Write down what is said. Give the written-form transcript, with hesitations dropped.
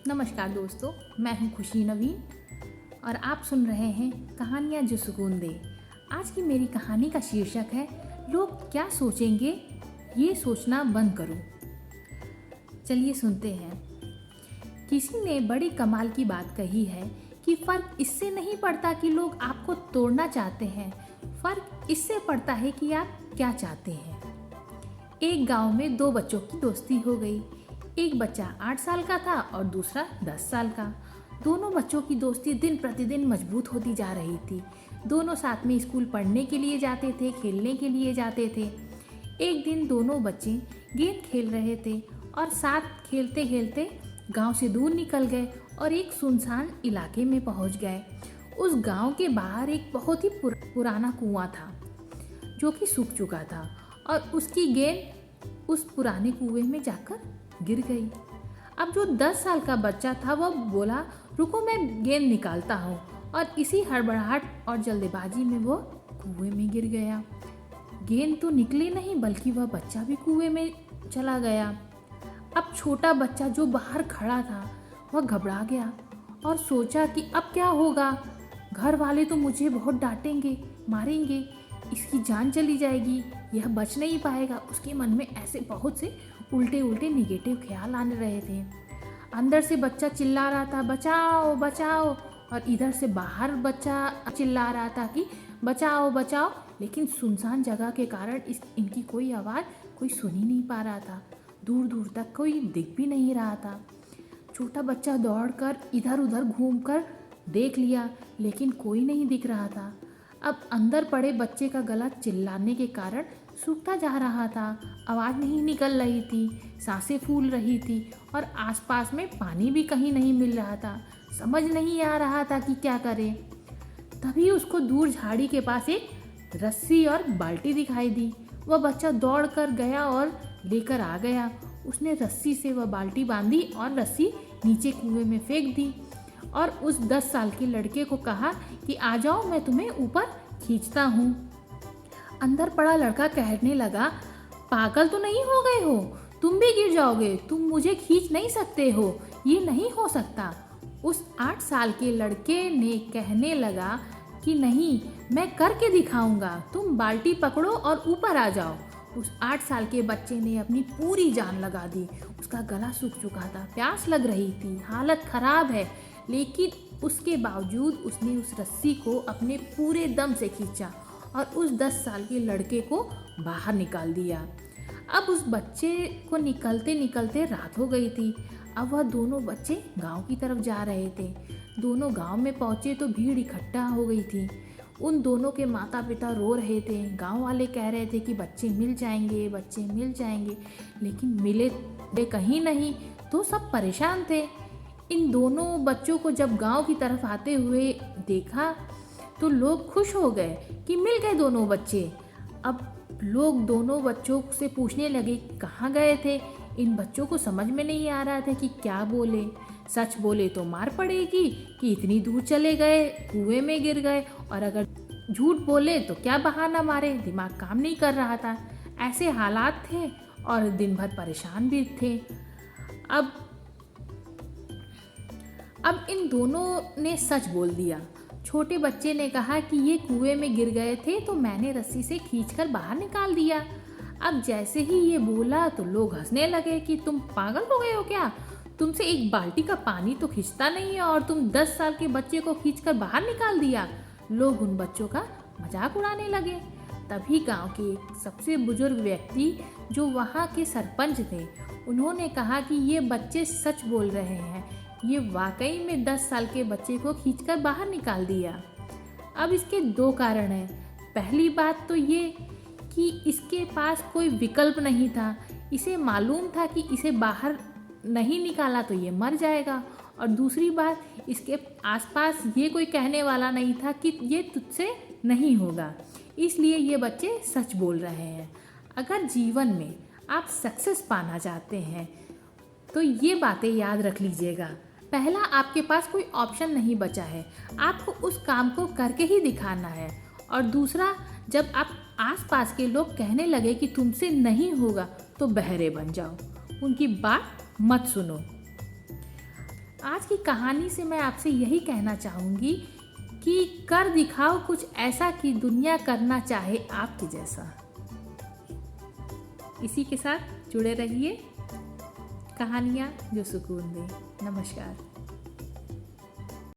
नमस्कार दोस्तों, मैं हूं खुशी नवीन और आप सुन रहे हैं कहानियां जो सुकून दे। आज की मेरी कहानी का शीर्षक है लोग क्या सोचेंगे, ये सोचना बंद करो। चलिए सुनते हैं। किसी ने बड़ी कमाल की बात कही है कि फर्क इससे नहीं पड़ता कि लोग आपको तोड़ना चाहते हैं, फर्क इससे पड़ता है कि आप क्या चाहते हैं। एक गांव में दो बच्चों की दोस्ती हो गई। एक बच्चा 8 साल का था और दूसरा 10 साल का। दोनों बच्चों की दोस्ती दिन प्रतिदिन मजबूत होती जा रही थी। दोनों साथ में स्कूल पढ़ने के लिए जाते थे, खेलने के लिए जाते थे। एक दिन दोनों बच्चे गेंद खेल रहे थे और साथ खेलते खेलते गांव से दूर निकल गए और एक सुनसान इलाके में पहुंच गए। उस गांव के बाहर एक बहुत ही पुराना कुआं था जो कि सूख चुका था और उसकी गेंद उस पुराने कुएं में जाकर गिर गई। अब जो 10 साल का बच्चा था वह बोला, रुको मैं गेंद निकालता हूँ, और इसी हड़बड़ाहट और जल्दबाजी में वो कुएं में गिर गया। गेंद तो निकली नहीं बल्कि वह बच्चा भी कुएं में चला गया। अब छोटा बच्चा जो बाहर खड़ा था वह घबरा गया और सोचा कि अब क्या होगा। घर वाले तो मुझे बहुत डांटेंगे, मारेंगे, इसकी जान चली जाएगी, यह बच नहीं पाएगा। उसके मन में ऐसे बहुत से उल्टे उल्टे निगेटिव ख्याल आने रहे थे। अंदर से बच्चा चिल्ला रहा था, बचाओ बचाओ, और इधर से बाहर बच्चा चिल्ला रहा था कि बचाओ बचाओ, लेकिन सुनसान जगह के कारण इनकी कोई आवाज़ कोई सुन ही नहीं पा रहा था। दूर दूर तक कोई दिख भी नहीं रहा था। छोटा बच्चा दौड़कर इधर उधर घूमकर देख लिया, लेकिन कोई नहीं दिख रहा था। अब अंदर पड़े बच्चे का गला चिल्लाने के कारण सूखता जा रहा था, आवाज़ नहीं निकल रही थी, सांसें फूल रही थी और आसपास में पानी भी कहीं नहीं मिल रहा था। समझ नहीं आ रहा था कि क्या करे। तभी उसको दूर झाड़ी के पास एक रस्सी और बाल्टी दिखाई दी। वह बच्चा दौड़ कर गया और लेकर आ गया। उसने रस्सी से वह बाल्टी बांधी और रस्सी नीचे कुएं में फेंक दी और उस 10 साल के लड़के को कहा कि आ जाओ, मैं तुम्हें ऊपर खींचता हूँ। अंदर पड़ा लड़का कहने लगा, पागल तो नहीं हो गए हो, तुम भी गिर जाओगे, तुम मुझे खींच नहीं सकते हो, ये नहीं हो सकता। उस 8 साल के लड़के ने कहने लगा कि नहीं, मैं करके दिखाऊंगा, तुम बाल्टी पकड़ो और ऊपर आ जाओ। उस 8 साल के बच्चे ने अपनी पूरी जान लगा दी। उसका गला सूख चुका था, प्यास लग रही थी, हालत खराब है, लेकिन उसके बावजूद उसने उस रस्सी को अपने पूरे दम से खींचा और उस 10 साल के लड़के को बाहर निकाल दिया। अब उस बच्चे को निकलते निकलते रात हो गई थी। अब वह दोनों बच्चे गांव की तरफ जा रहे थे। दोनों गांव में पहुंचे तो भीड़ इकट्ठा हो गई थी। उन दोनों के माता पिता रो रहे थे। गांव वाले कह रहे थे कि बच्चे मिल जाएंगे, बच्चे मिल जाएंगे, लेकिन मिले वे कहीं नहीं। तो सब परेशान थे। इन दोनों बच्चों को जब गांव की तरफ आते हुए देखा तो लोग खुश हो गए कि मिल गए दोनों बच्चे। अब लोग दोनों बच्चों से पूछने लगे कहाँ गए थे। इन बच्चों को समझ में नहीं आ रहा था कि क्या बोले। सच बोले तो मार पड़ेगी कि इतनी दूर चले गए, कुएं में गिर गए, और अगर झूठ बोले तो क्या बहाना मारे, दिमाग काम नहीं कर रहा था। ऐसे हालात थे और दिन भर परेशान भी थे। अब इन दोनों ने सच बोल दिया। छोटे बच्चे ने कहा कि ये कुएं में गिर गए थे तो मैंने रस्सी से खींचकर बाहर निकाल दिया। अब जैसे ही ये बोला तो लोग हंसने लगे कि तुम पागल हो गए हो क्या, तुमसे एक बाल्टी का पानी तो खींचता नहीं है और तुम 10 साल के बच्चे को खींचकर बाहर निकाल दिया। लोग उन बच्चों का मजाक उड़ाने लगे। तभी गांव के एक सबसे बुजुर्ग व्यक्ति जो वहाँ के सरपंच थे, उन्होंने कहा कि ये बच्चे सच बोल रहे हैं, ये वाकई में 10 साल के बच्चे को खींचकर बाहर निकाल दिया। अब इसके 2 कारण हैं। पहली बात तो ये कि इसके पास कोई विकल्प नहीं था। इसे मालूम था कि इसे बाहर नहीं निकाला तो ये मर जाएगा, और दूसरी बात, इसके आसपास ये कोई कहने वाला नहीं था कि ये तुझसे नहीं होगा। इसलिए ये बच्चे सच बोल रहे हैं। अगर जीवन में आप सक्सेस पाना चाहते हैं तो ये बातें याद रख लीजिएगा। पहला, आपके पास कोई ऑप्शन नहीं बचा है, आपको उस काम को करके ही दिखाना है। और दूसरा, जब आप आसपास के लोग कहने लगे कि तुमसे नहीं होगा तो बहरे बन जाओ, उनकी बात मत सुनो। आज की कहानी से मैं आपसे यही कहना चाहूँगी कि कर दिखाओ कुछ ऐसा कि दुनिया करना चाहे आपके जैसा। इसी के साथ जुड़े रहिए, कहानियाँ जो सुकून दे। नमस्कार।